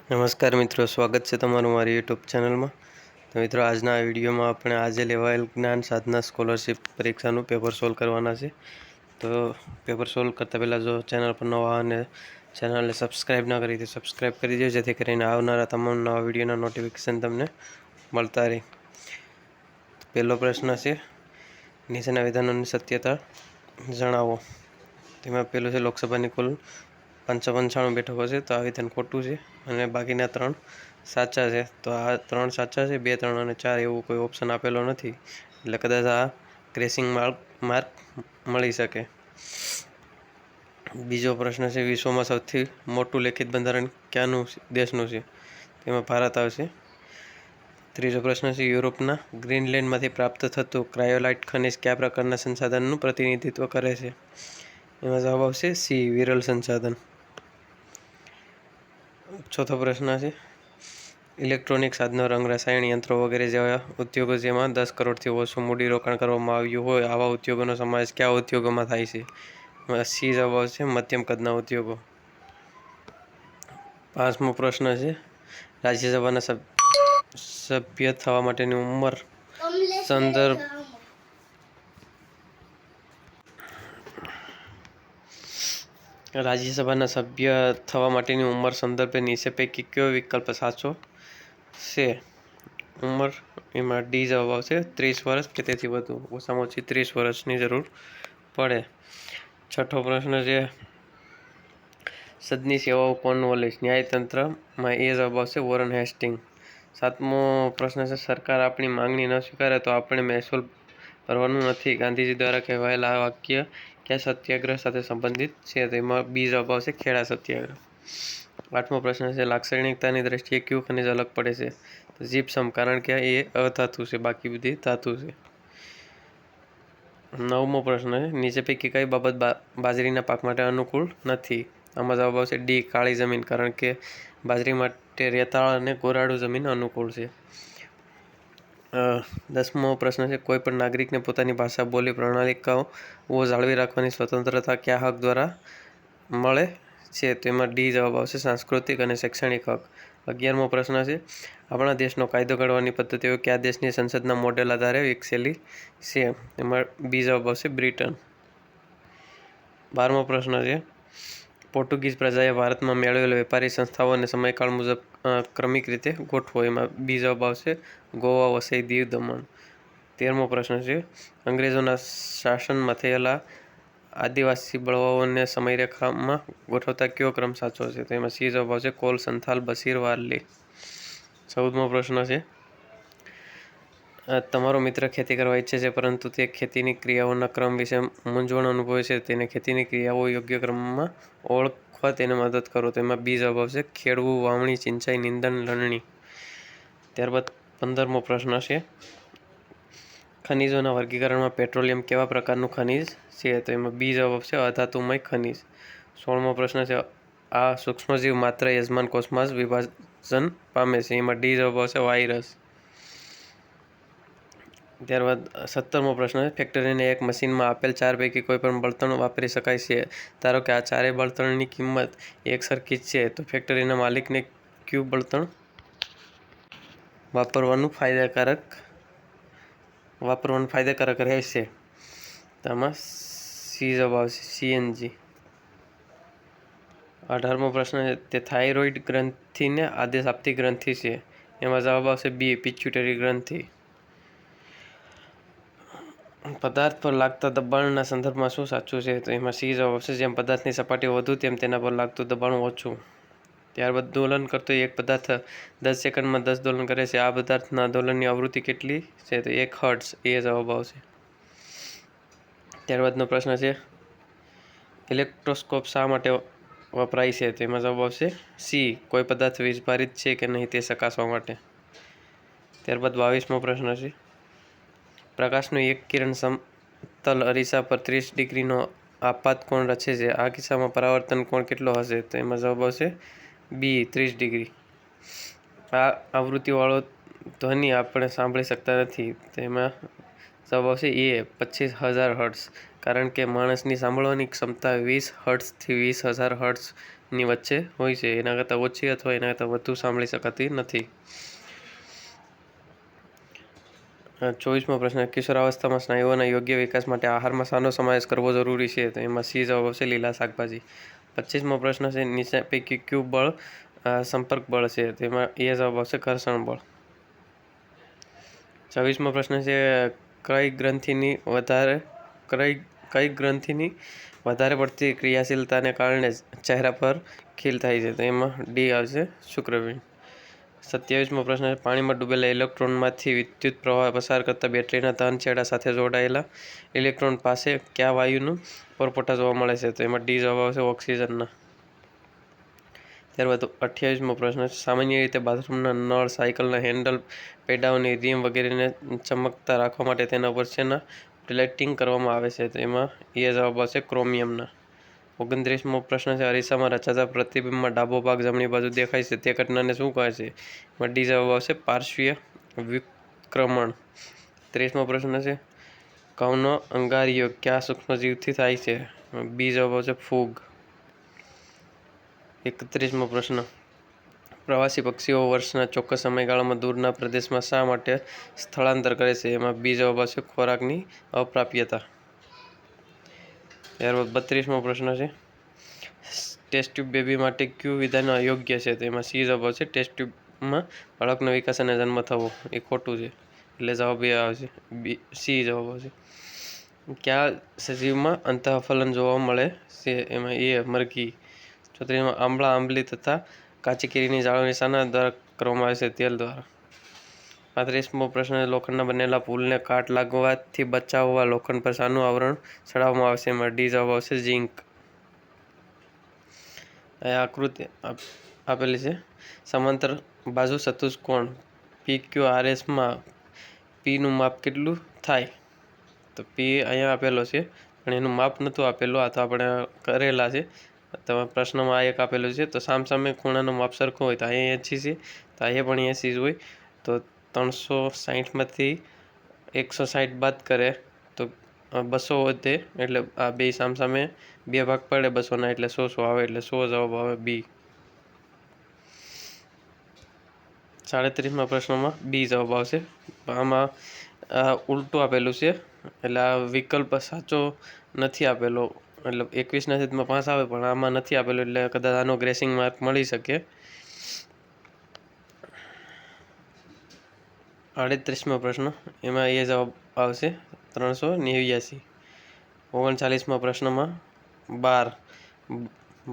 નમસ્કાર મિત્રો, સ્વાગત છે તમારું મારી યુટ્યુબ ચેનલમાં. તો મિત્રો, આજના આ વિડીયોમાં આપણે આજે લેવાયેલ જ્ઞાન સાધના સ્કોલરશિપ પરીક્ષાનું પેપર સોલ્વ કરવાના છે. તો પેપર સોલ્વ કરતાં પહેલાં જો ચેનલ પર નવા અને ચેનલને સબસ્ક્રાઈબ ના કરી તો સબસ્ક્રાઈબ કરી દો, જેથી કરીને આવનારા તમામ નવા વિડીયોના નોટિફિકેશન તમને મળતા રહે. પહેલો પ્રશ્ન છે, નીચેના વિધાનોની સત્યતા જણાવો. તેમાં પહેલું છે, લોકસભાની કુલ 595 બેઠકો છે, તો આ વિધાન ખોટું છે અને બાકીના 3 સાચા છે. તો આ 3 સાચા છે, 2, 3 અને 4 એવું કોઈ ઓપ્શન આપેલો નથી, એટલે કદાચ આ ક્રેસિંગ માર્ક મળી શકે. બીજો પ્રશ્ન છે, વિશ્વમાં સૌથી મોટું લેખિત બંધારણ ક્યાંનું દેશનું છે? તેમાં ભારત આવશે. ત્રીજો પ્રશ્ન છે, યુરોપના ગ્રીનલેન્ડમાંથી પ્રાપ્ત થતું ક્રાયોલાઇટ ખનિજ કયા પ્રકારના સંસાધનનું પ્રતિનિધિત્વ કરે છે? એમાં જવાબ આવશે સી, વિરલ સંસાધન. ચોથો પ્રશ્ન છે, ઇલેક્ટ્રોનિક સાધનો, રંગ, રસાયણ યંત્રો વગેરે જેવા ઉદ્યોગો જેમાં 10 કરોડથી ઓછું મૂડીરોકાણ કરવામાં આવ્યું હોય, આવા ઉદ્યોગોનો સમાવેશ કયા ઉદ્યોગોમાં થાય છે? સી જવાબ આવશે, મધ્યમ કદના ઉદ્યોગો. પાંચમો પ્રશ્ન છે, રાજ્યસભાના સભ્ય થવા માટેની ઉંમર સંદર્ભ રાજ્યસભાના સભ્ય થવા માટેની ઉંમર સંદર્ભે નીચે પૈકી કયો વિકલ્પ સાચો છે? ઉંમર, એમાં ડી જવાબ આવશે, 30 વર્ષ કે તેથી વધુ. ઓછામાં ઓછી 30 વર્ષની જરૂર પડે. છઠ્ઠો પ્રશ્ન છે, સદની સેવાઓ કોર્નવોલિસ ન્યાયતંત્રમાં એ જવાબ આવશે, વોરન હેસ્ટિંગ. સાતમો પ્રશ્ન છે, સરકાર આપણી માંગણી ન સ્વીકારે તો આપણે મહેસૂલ ભરવાનું નથી. ગાંધીજી દ્વારા કહેવાયેલા આ વાક્ય કયા સત્યાગ્રહ સાથે સંબંધિત છે? તેમાં બી જવાબ આવશે, ખેડા સત્યાગ્રહ. આઠમો પ્રશ્ન છે, લાક્ષણિકતાની દ્રષ્ટિએ કયું ખનિજ અલગ પડે છે? તો જીપ્સમ, કારણ કે એ અધાતુ છે, બાકી બધી ધાતુ છે. નવમો પ્રશ્ન છે, નીચે પૈકી કઈ બાબત બાજરીના પાક માટે અનુકૂળ નથી? આમાં જવાબ આવશે ડી, કાળી જમીન, કારણ કે બાજરી માટે રેતાળ અને ગોરાડુ જમીન અનુકૂળ છે. 10મો પ્રશ્ન છે, કોઈ પણ નાગરિકને પોતાની ભાષા, બોલી, પ્રણાલિકાઓ જાળવી રાખવાની સ્વતંત્રતા કયા હક દ્વારા મળે છે? તેમાં ડી જવાબ આવશે, સાંસ્કૃતિક અને શૈક્ષણિક હક. 11મો પ્રશ્ન છે, આપણા દેશનો કાયદો ઘડવાની પદ્ધતિઓ કયા દેશની સંસદના મોડેલ આધારે વિકસેલી છે? તેમાં બી જવાબ આવશે, બ્રિટન. 12મો પ્રશ્ન છે, પોર્ટુગીઝ પ્રજાએ ભારતમાં મેળવેલ વેપારી સંસ્થાઓને સમયકાળ મુજબ ક્રમિક રીતે ગોઠવો. એમાં બી જવાબ આવશે, ગોવા, વસઈ, દીવ, દમણ. 13મો પ્રશ્ન છે, અંગ્રેજોના શાસનમાં થયેલા આદિવાસી બળવાઓને સમયરેખામાં ગોઠવતા કયો ક્રમ સાચો છે? તો એમાં સી જવાબ આવશે, કોલ, સંથાલ, બશીર, વારલી. 14મો પ્રશ્ન છે, તમારો મિત્ર ખેતી કરવા ઈચ્છે છે, પરંતુ તે ખેતીની ક્રિયાઓના ક્રમ વિશે મૂંઝવણ અનુભવે છે. તેને ખેતીની ક્રિયાઓ યોગ્ય ક્રમમાં ઓળખવા તેને મદદ કરો. તેમાં બી જવાબ આવશે, ખેડવું, વાવણી, સિંચાઈ, નિંદણ, લણણી. ત્યારબાદ 15મો પ્રશ્ન છે, ખનિજોના વર્ગીકરણમાં પેટ્રોલિયમ કેવા પ્રકારનું ખનિજ છે? તો એમાં બી જવાબ આવશે, અધાતુમય ખનિજ. 16મો પ્રશ્ન છે, આ સૂક્ષ્મજીવ માત્ર યજમાન કોષમાં જ વિભાજન પામે છે. એમાં ડી જવાબ આવશે, વાયરસ. ત્યારબાદ 17મો પ્રશ્ન છે, ફેક્ટરીને એક મશીનમાં આપેલ 4 પૈકી કોઈ પણ બળતણ વાપરી શકાય છે. ધારો કે આ 4 બળતણની કિંમત એક સરખી જ છે, તો ફેક્ટરીના માલિકને કયું બળતણ વાપરવાનું ફાયદાકારક રહેશે? આમાં સી જવાબ આવશે, સીએનજી. 18મો પ્રશ્ન છે, તે થાઇરોઇડ ગ્રંથિને આદેશ આપતી ગ્રંથિ છે. એમાં જવાબ આવશે બી, પિટ્યુટરી ગ્રંથિ. પદાર્થ પર લાગતા દબાણના સંદર્ભમાં શું સાચું છે? તો એમાં સી જવાબ આવશે, જેમ પદાર્થની સપાટી વધુ તેમ તેના પર લાગતું દબાણ ઓછું. ત્યારબાદ દોલન કરતો એક પદાર્થ 10 સેકન્ડમાં 10 દોલન કરે છે. આ પદાર્થના દોલનની આવૃત્તિ કેટલી છે? તો 1 હર્ટ્ઝ. એ જવાબ આવશે. ત્યારબાદનો પ્રશ્ન છે, ઇલેક્ટ્રોસ્કોપ શા માટે વપરાય છે? તો એમાં જવાબ આવશે સી, કોઈ પદાર્થ વીજભારિત છે કે નહીં તે ચકાસવા માટે. ત્યારબાદ 22મો પ્રશ્ન છે, પ્રકાશનું એક કિરણ સમતલ અરીસા પર 30 ડિગ્રીનો આપાત કોણ રચે છે. આ કિસ્સામાં પરાવર્તન કોણ કેટલો હશે? તો એમાં જવાબ આવશે બી, 30 ડિગ્રી. આ આવૃત્તિવાળો ધ્વનિ આપણે સાંભળી શકતા નથી. તેમાં જવાબ આવશે એ, 25,000 હર્ટ્ઝ, કારણ કે માણસની સાંભળવાની ક્ષમતા 20 હર્ટ્ઝથી 20,000 હર્ટ્ઝ ની વચ્ચે હોય છે, એના કરતાં ઓછી અથવા એના કરતાં વધુ સાંભળી શકાતી નથી. 24મો પ્રશ્ન, કિશોરાવસ્થામાં સ્નાયુઓના યોગ્ય વિકાસ માટે આહારમાં શાનો સમાવેશ કરવો જરૂરી છે? તો એમાં સી જવાબ આવશે, લીલા શાકભાજી. 25મો પ્રશ્ન છે, નીચે પૈકી કયું બળ સંપર્ક બળ છે? તો એમાં એ જવાબ આવશે, ઘર્ષણ બળ. 26મો પ્રશ્ન છે, કઈ ગ્રંથિની વધારે પડતી ક્રિયાશીલતાને કારણે ચહેરા પર ખીલ થાય છે? તો એમાં ડી આવશે, શુક્રપિંડ. 27મો પ્રશ્ન છે, પાણીમાં ડૂબેલા ઇલેક્ટ્રોનમાંથી વિદ્યુત પ્રવાહ પસાર કરતા બેટરીના ધન છેડા સાથે જોડાયેલા ઇલેક્ટ્રોન પાસે કયા વાયુનું પરપોટા જોવા મળે છે? તો એમાં ડી જવાબ આવશે, ઓક્સિજનના. ત્યારબાદ 28મો પ્રશ્ન છે, સામાન્ય રીતે બાથરૂમના નળ, સાયકલના હેન્ડલ, પૈડાઓની રીમ વગેરેને ચમકતા રાખવા માટે તેના પર શેના પ્લેટિંગ કરવામાં આવે છે? તો એમાં એ જવાબ આવશે, ક્રોમિયમના. 29મો પ્રશ્ન છે, અરીસામાં રચાતા પ્રતિબિંબમાં ડાબો ભાગ જમણી બાજુ દેખાય છે તે ઘટનાને શું કહે છે? એમાં ડી જવાબ આવશે, પાર્શ્વીય વિક્રમણ. 30મો પ્રશ્ન છે, ઘઉંનો અંગારિયો કયા સૂક્ષ્મજીવથી થાય છે? બી જવાબ આવશે, ફૂગ. 31મો પ્રશ્ન, પ્રવાસી પક્ષીઓ વર્ષના ચોક્કસ સમયગાળામાં દૂરના પ્રદેશમાં શા માટે સ્થળાંતર કરે છે? એમાં બી જવાબ આવશે, ખોરાકની અપ્રાપ્યતા. ત્યારબાદ 32મો પ્રશ્ન છે, ટેસ્ટ ટ્યુબ બેબી માટે કયું વિધાન અયોગ્ય છે? તો એમાં સી જવાબ આવશે, ટેસ્ટ ટ્યુબમાં બાળકનો વિકાસ અને જન્મ થવો એ ખોટું છે, એટલે જવાબ એ આવશે, સી જવાબ આવશે. કયા સજીવમાં અંતઃફલન જોવા મળે છે? એમાં એ મરઘી. 34માં આંબળા, આંબલી તથા કાચી કેરીની જાળવણી શાના દ્વારા કરવામાં આવે છે? તેલ દ્વારા. 35મો પ્રશ્ન, લોખંડના બનેલા પુલને કાટ લાગવાથી બચાવવા લોખંડ પર શાનું આવરણ ચડાવવામાં આવશે? એમાં ડી જવાબ આવશે, ઝીંક. આ આકૃતિ આપેલી છે, સમાંતર બાજુ ચતુષ્કોણ PQRSમાં પીનું માપ કેટલું થાય? તો પી અહીંયા આપેલો છે, પણ એનું માપ નહોતું આપેલું, આ તો આપણે કરેલા છે. તમે પ્રશ્નમાં એક આપેલું છે, તો સામસામે ખૂણાનો માપ સરખો હોય તો અહીંયા 80 છે, તો અહીંયા પણ 80 જ હોય. તો 360માંથી 160 બાદ કરે તો 200 વધે, એટલે આ બે સામસામે બે ભાગ પડે 200ના, એટલે 100 આવે, એટલે 100 જવાબ આવે, બી. 37મા પ્રશ્નમાં બી જવાબ આવશે. આમાં ઉલટું આપેલું છે, એટલે આ વિકલ્પ સાચો નથી આપેલો, એટલે 21/5 આવે, પણ આમાં નથી આપેલું, એટલે કદાચ આનો ગ્રેસિંગ માર્ક મળી શકે. 38મો પ્રશ્ન, એમાં એ જવાબ આવશે, 389. 39મા પ્રશ્નમાં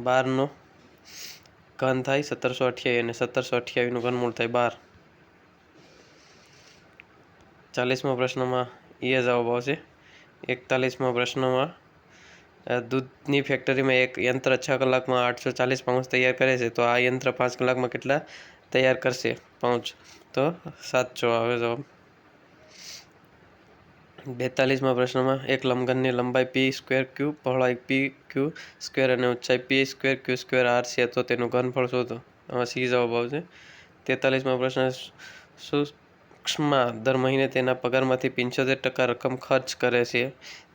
12નો ઘન થાય 1728 અને 1728નું ઘનમૂળ થાય 12. 40મા પ્રશ્નમાં એ જવાબ આવશે. 41મા પ્રશ્નમાં દૂધની ફેક્ટરીમાં એક યંત્ર 6 કલાકમાં 840 પાઉચ તૈયાર કરે છે, તો આ યંત્ર 5 કલાકમાં કેટલા તૈયાર કરશે પાઉચ? તો 700 આવે જવાબ. 42મા પ્રશ્નમાં એક લંબઘનની લંબાઈ p²q, પહોળાઈ pq² અને ઊંચાઈ p²q² r છે, તો તેનું ઘનફળ શોધો. આમાં સી જવાબ આવશે. 43મા પ્રશ્ન, સુષ્મા દર મહિને તેના પગારમાંથી 75% રકમ ખર્ચ કરે છે,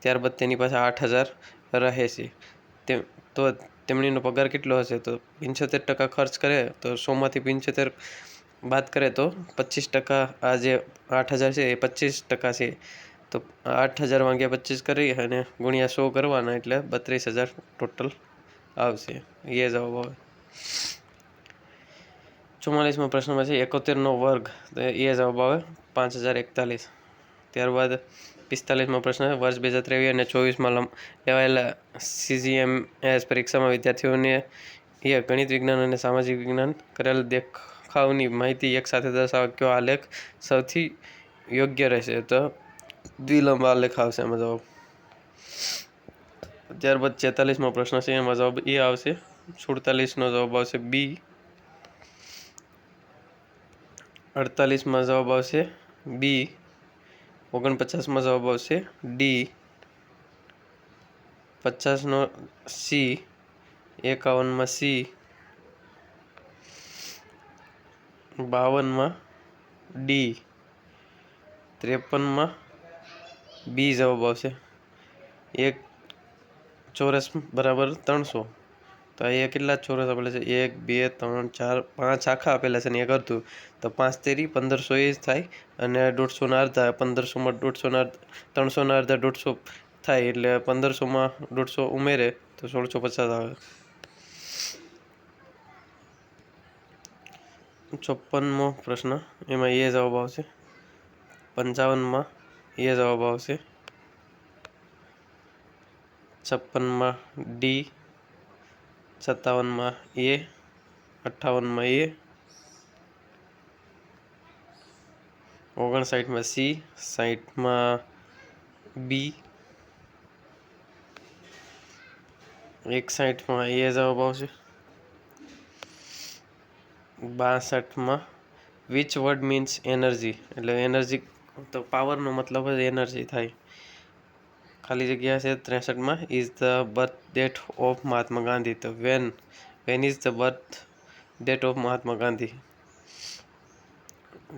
ત્યારબાદ તેની પાસે 8000 રહે છે, તો તેમણીનો પગાર કેટલો હશે? તો 75% ખર્ચ કરે તો 100માંથી 75 બાદ કરે તો 25%, આ જે 8000 છે એ 25% છે, તો 8000 ભાગ્યા 25 કરી અને ગુણ્યા 100 કરવાના, એટલે 32000 ટોટલ આવશે, એ જવાબ આવે. 44મા પ્રશ્નમાં છે 71નો વર્ગ, તો એ જવાબ આવે 5041. ત્યારબાદ 45મા પ્રશ્ન, વર્ષ 2023 અને 24માં લેવાયેલા CGMS પરીક્ષામાં વિદ્યાર્થીઓને ગણિત વિજ્ઞાન અને સામાજિક વિજ્ઞાન કરેલ દેખાવની માહિતી એક સાથે દર્શાવવા કયો આલેખ સૌથી યોગ્ય રહેશે? તો દ્વિલંબ આલેખ આવશે એમાં જવાબ. ત્યારબાદ 46મો પ્રશ્ન છે, એમાં જવાબ એ આવશે. 47નો જવાબ આવશે બી. 48માં જવાબ આવશે બી. 49માં જવાબ આવશે ડી. 50નો સી. 51માં સી. 52માં ડી. 53માં બી જવાબ આવશે. 1 ચોરસ બરાબર 300, તો અહીંયા કેટલા ચોરસ આપેલા છે? 1 2 3 4 5 આખા આપેલા છે ને એક અડધું. તો 5 તેરી 1500 થાય અને 150 ના અડધા 1500 માં 150 ના 300 ના અડધા 150 થાય એટલે 1500 માં 150 ઉમેરે તો 1650 આવે. 54મો પ્રશ્ન, એમાં એ જવાબ આવશે. 55માં એ જવાબ આવશે. 56માં ડી, 57માં એ, 58માં એ, 59માં સી, 60માં બી, 61માં એ જવાબ આવશે. 62માં વિચ વર્ડ મીન્સ એનર્જી, એટલે એનર્જી તો પાવરનો મતલબ જ એનર્જી થાય. ખાલી જગ્યા છે 63માં is the birth date of Mahatma Gandhi, તો when is the birth date of Mahatma Gandhi.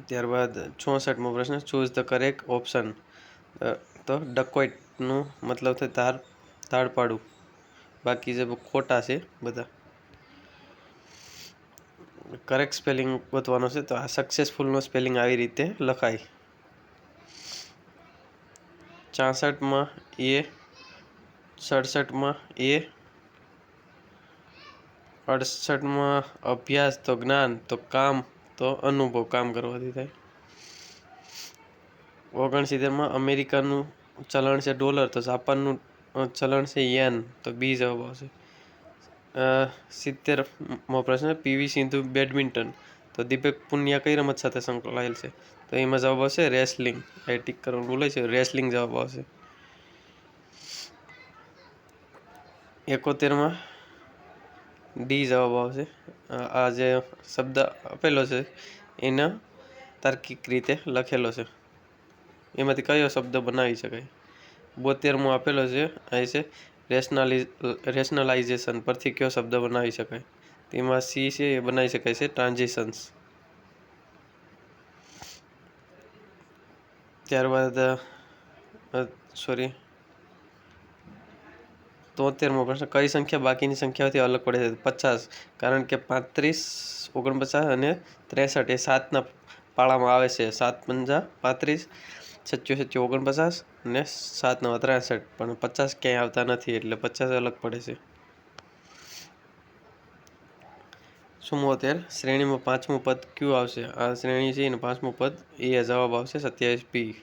ત્યારબાદ 64મો પ્રશ્ન, ચૂઝ ધ કરેક્ટ ઓપ્શન, તો ડકોઇટનું મતલબ થાય તાળપાડું, બાકી જે ખોટા છે બધા. કરેક્ટ સ્પેલિંગ ગોતવાનો છે, તો આ સક્સેસફુલનો સ્પેલિંગ આવી રીતે લખાય. 64માં એ, 67માં એ, 68માં અભ્યાસ તો જ્ઞાન, તો કામ તો અનુભવ, કામ કરવાથી થાય. 69માં અમેરિકાનું ચલણ છે ડોલર, તો જાપાનનું ચલણ છે યેન, તો બી જવાબ આવશે. 70મો પ્રશ્ન, પીવી સિંધુ બેડમિન્ટન, તો દીપક પુનિયા કઈ રમત સાથે સંકળાયેલ છે? તો એમાં જવાબ આવશે રેસલિંગ. એ ટીક કરવાનું ભૂલાય છે, રેસલિંગ જવાબ આવશે. 71માં ડી જવાબ આવશે. આ જે શબ્દ આપેલો છે એના તાર્કિક રીતે લખેલો છે, એમાંથી કયો શબ્દ બનાવી શકાય? 72મો આપેલો છે અહીં છે રેશનલાઇઝેશન, પરથી કયો શબ્દ બનાવી શકાય? તેમાં સી છે એ બનાવી શકાય છે ટ્રાન્ઝિશન્સ. ત્યારબાદ 73મો પ્રશ્ન, કઈ સંખ્યા બાકીની સંખ્યાઓથી અલગ પડે છે? 50, કારણ કે 35, 49 અને 63 એ 7ના પાળામાં આવે છે. 7 પંજા 35, 7 49 અને 7 9 63, પણ 50 ક્યાંય આવતા નથી એટલે 50 અલગ પડે છે. 74, શ્રેણીમાં 5મું પદ ક્યુ આવશે? આ શ્રેણી છે અને 5મું પદ એ જવાબ આવશે 27 બી.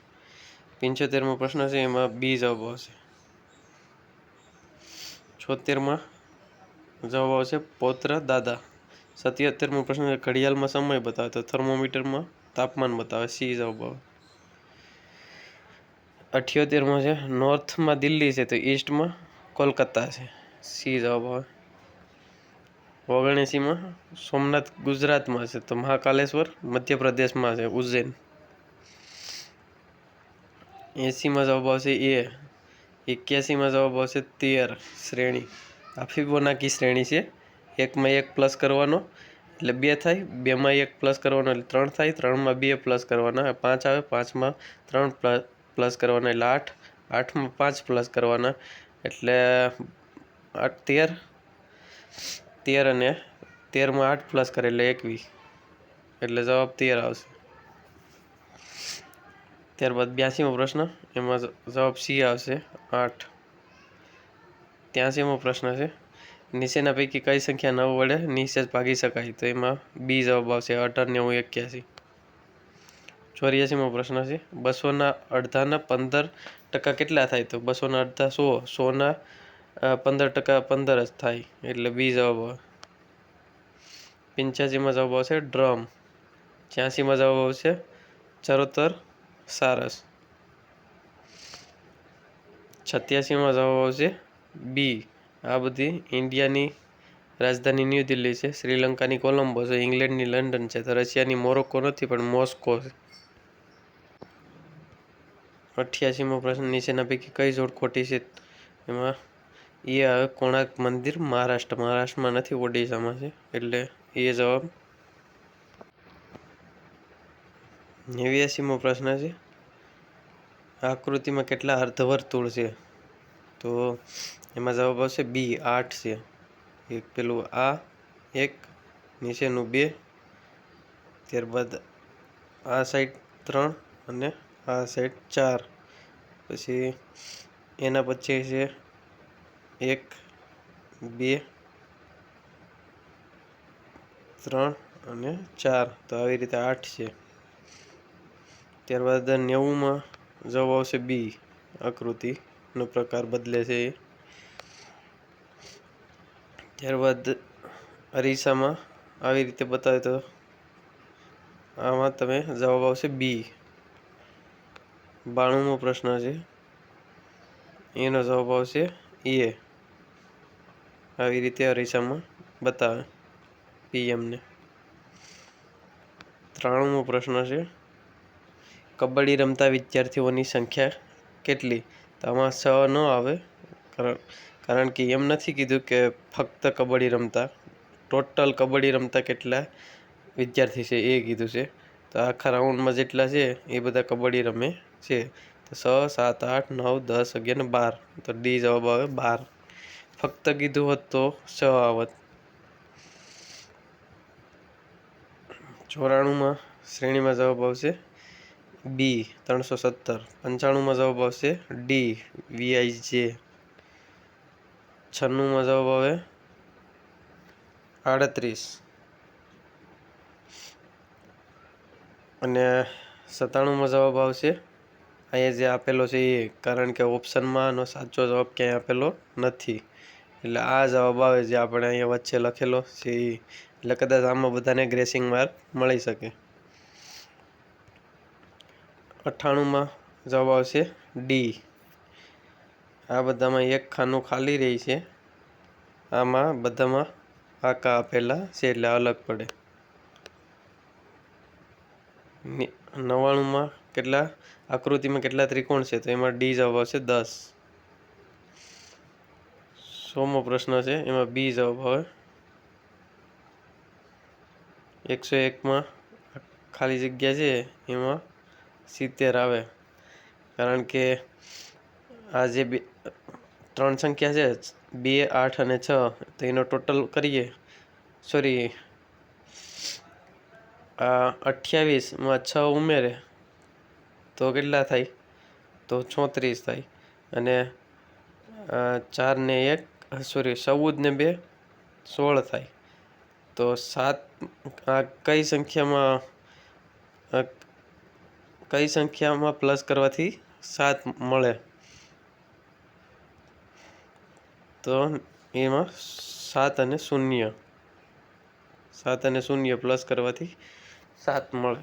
75મો પ્રશ્ન છે, એમાં બી જવાબ આવશે. 76માં જવાબ આવશે પૌત્ર દાદા. 77મો પ્રશ્ન છે, ઘડિયાળમાં સમય બતાવે, તો થર્મોમીટરમાં તાપમાન બતાવે, સી જવાબ આવે. 78મો છે, નોર્થમાં દિલ્હી છે તો ઈસ્ટમાં કોલકાતા છે, સી જવાબ આવે. 79માં સોમનાથ ગુજરાતમાં છે તો મહાકાલેશ્વર મધ્યપ્રદેશમાં છે, ઉજ્જૈન. 80માં જવાબ આવશે એ. 81માં જવાબ આવશે 13 શ્રેણી. આ ફિબોનાકી શ્રેણી છે. 1માં 1 પ્લસ કરવાનો એટલે 2 થાય, 2માં 1 પ્લસ કરવાનો એટલે 3 થાય, 3માં 2 પ્લસ કરવાના 5 આવે, 5માં 3 પ્લસ કરવાના એટલે 8, 8માં 5 પ્લસ કરવાના એટલે 8 13 અને 13માં 8 પ્લસ કરે એટલે 21, એટલે જવાબ 13 આવશે. ત્યારબાદ 82મો પ્રશ્ન, એમાં જવાબ સી આવશે 8. 83મો પ્રશ્ન છે, નીચેના પૈકી કઈ સંખ્યા 9 વડે નિશેષ ભાગી શકાય? તો એમાં બી જવાબ આવશે 18, 9, 81. 84મો પ્રશ્ન છે, 200ના અડધાના 15% કેટલા થાય? તો 200ના અડધા 100, 100ના 15% 15 જ થાય એટલે બી જવાબ આવે. 85માં જવાબ આવશે ડ્રમ. 86માં જવાબ આવશે ચરોતર સારસ. 87માં જવાબ આવશે બી. આ બધી ઇન્ડિયાની રાજધાની ન્યૂ દિલ્હી છે, શ્રીલંકાની કોલંબો છે, ઇંગ્લેન્ડની લંડન છે, તો રશિયાની મોરોક્કો નથી પણ મોસ્કો છે. 88મો પ્રશ્ન, નીચેના પૈકી કઈ જોડ ખોટી છે? એમાં એ આવે કોણાર્ક મંદિર મહારાષ્ટ્રમાં નથી, ઓડિશામાં છે એટલે એ જવાબ. 89મો પ્રશ્ન છે, આકૃતિમાં કેટલા અર્ધવર્તુળ છે? તો એમાં જવાબ આવશે બી 8 છે. એક પેલું આ 1, નીચેનું 2, ત્યારબાદ આ સાઈડ 3 અને આ સાઈડ 4, પછી એના પછી છે 1, 2, 3 અને 4, તો આવી રીતે 8 છે. ત્યારબાદ 90માં જવાબ આવશે બી, આકૃતિનો પ્રકાર બદલે છે એ. ત્યારબાદ અરીસામાં આવી રીતે બતાવે તો આમાં તમે જવાબ આવશે બી. 92મો પ્રશ્ન છે, એનો જવાબ આવશે એ. આવી રીતે અરીસામાં બતાવે પીએમને. 93મો પ્રશ્ન છે, કબડ્ડી રમતા વિદ્યાર્થીઓની સંખ્યા કેટલી? તો આમાં 6 ન આવે, કારણ કે એમ નથી કીધું કે ફક્ત કબડ્ડી રમતા, ટોટલ કબડ્ડી રમતા કેટલા વિદ્યાર્થી છે એ કીધું છે. તો આખા રાઉન્ડમાં જેટલા છે એ બધા કબડ્ડી રમે છે. તો 6, 7, 8, 9, 10, 11 ને 12, તો ડી જવાબ આવે 12. ફક્ત કીધું હોત તો 6 આવત. 94માં શ્રેણીમાં જવાબ આવશે બી, 317. 95માં જવાબ આવશે ડી, VIJ. 96માં જવાબ આવે 38 અને 97માં જવાબ આવશે અહીંયા જે આપેલો છે એ, કારણ કે ઓપ્શનમાં આનો સાચો જવાબ ક્યાંય આપેલો નથી, એટલે આ જવાબ આવે જે આપણે અહીંયા વચ્ચે લખેલો છે એ. એટલે કદાચ આમાં બધાને ગ્રેસિંગ માર્ક મળી શકે. 98માં જવાબ આવશે ડી. આ બધામાં એક ખાનું ખાલી રહી છે, આમાં બધામાં આકા આપેલા છે એટલે અલગ પડે. 99માં કેટલા આકૃતિમાં કેટલા ત્રિકોણ છે? તો એમાં ડી જવાબ આવશે 10. 100મો પ્રશ્ન છે, એમાં બી જવાબ આવે. 101માં ખાલી જગ્યા છે એમાં 70 આવે, કારણ કે આ જે 3 સંખ્યા છે 2, 8 અને 6, તો એનો ટોટલ કરીએ, સોરી 28માં 6 ઉમેરે તો કેટલા થાય? તો 34 થાય. અને 4 ને 1, સોરી 14 ને 2, 16 થાય. તો 7 આ કઈ સંખ્યામાં પ્લસ કરવાથી 7 મળે? તો એમાં 7 અને 0, 7 અને 0 પ્લસ કરવાથી 7 મળે.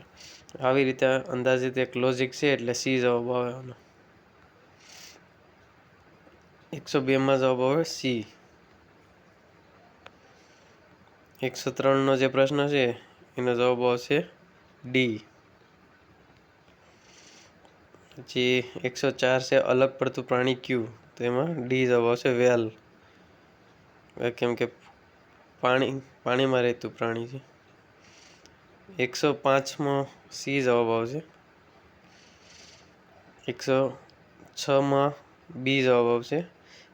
આવી રીતે અંદાજિત એક લોજિક છે, એટલે સી જવાબ આવે આનો. 102માં જવાબ આવે સી. 103નો જે પ્રશ્ન છે એનો જવાબ આવશે ડી. જે 104 છે, અલગ પડતું પ્રાણી કયું? તો એમાં ડી જવાબ આવશે વેલ, કેમ કે પાણીમાં રહેતું પ્રાણી છે. 105માં સી જવાબ આવશે. 106માં બી જવાબ આવશે.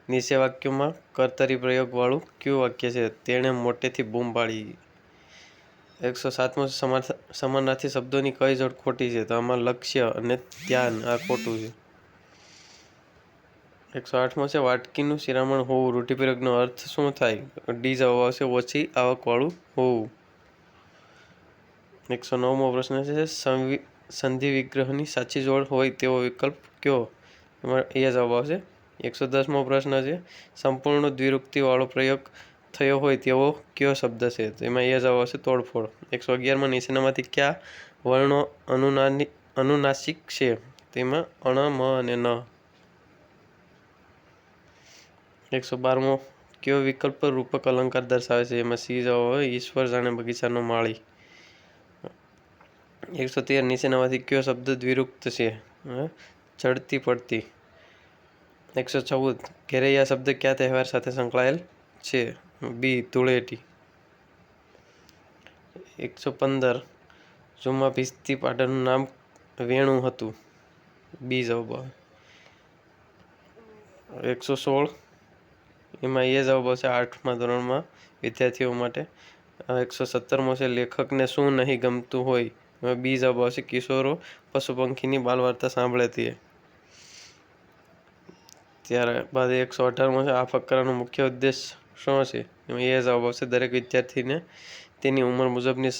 નીચે વાક્યોમાં કર્તરી પ્રયોગવાળું કયું વાક્ય છે? તેણે મોટેથી બૂમ પાડી. 107માં સમાનાર્થી શબ્દોની કઈ જોડ ખોટી છે? તો આમાં લક્ષ્ય અને ધ્યાન આ ખોટું છે. 108માં છે, વાટકીનું શિરામણ હોવું રૂઢિપ્રયોગનો અર્થ શું થાય? ડી જવાબ આવશે ઓછી આવકવાળું હોવું. 109મો પ્રશ્ન છે, સંધિ વિગ્રહની સાચી જોડ હોય તેવો વિકલ્પ કયો? એમાં એ જવાબ આવશે. 110મો પ્રશ્ન છે, સંપૂર્ણ દ્વિરુક્તિવાળો પ્રયોગ થયો હોય તેવો કયો શબ્દ છે? તો એમાં એ જવાબ આવશે તોડફોડ. 111માં નીચેનામાંથી કયા વર્ણો અનુનાસિક છે? તેમાં અણ, મ અને ન. 112મો કયો વિકલ્પ રૂપક અલંકાર દર્શાવે છે? એમાં સી જવાબ આવે ઈશ્વર જાણે બગીચાનો માળી. 113 નીચેનામાંથી કયો શબ્દ દ્વિરુક્ત છે? ચડતી પડતી. 114 ઘેરૈયા શબ્દ કયા તહેવાર સાથે સંકળાયેલ છે? બી ધૂળેટી. 115 જૂમાં ભીસ્તી પાડાનું નામ વેણું હતું. બી જવાબ આવે. 116 એમાં એ જવાબ આવશે 8મા ધોરણમાં વિદ્યાર્થીઓ માટે. 117મો છે લેખકને શું નહીં ગમતું હોય. એમાં બી જવાબ આવશે કિશોરો પશુ પંખીની બાલવાર્તા સાંભળે તે. ત્યારબાદ 118મો છે આ ફકરાનો મુખ્ય ઉદ્દેશ શું છે. એમાં એ જવાબ આવશે દરેક વિદ્યાર્થીને તેની ઉંમર મુજબની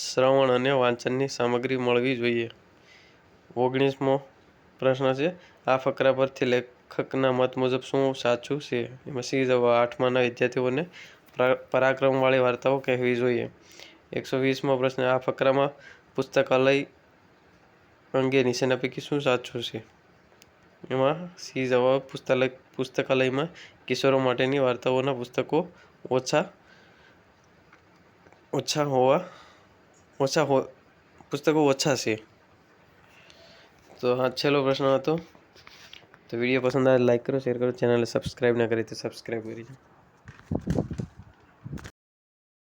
શ્રવણ અને વાંચનની સામગ્રી મળવી જોઈએ. 19મો પ્રશ્ન છે આ ફકરા પરથી લેખકના મત મુજબ શું સાચું છે. એમાં સી જવાબ 8માના વિદ્યાર્થીઓને પરાક્રમવાળી વાર્તાઓ કહેવી જોઈએ. 120મો પ્રશ્ન આ ફકરામાં પુસ્તકાલય અંગે નીચેના પૈકી શું સાચું છે. એમાં સી જવાબ પુસ્તકાલયમાં કિશોરો માટેની વાર્તાઓના પુસ્તકો ઓછા છે. તો આ છેલ્લો પ્રશ્ન હતો. તો વિડીયો પસંદ આવે લાઈક કરો, શેર કરો, ચેનલને સબસ્ક્રાઈબ ના કરી તો સબસ્ક્રાઈબ કરી દો.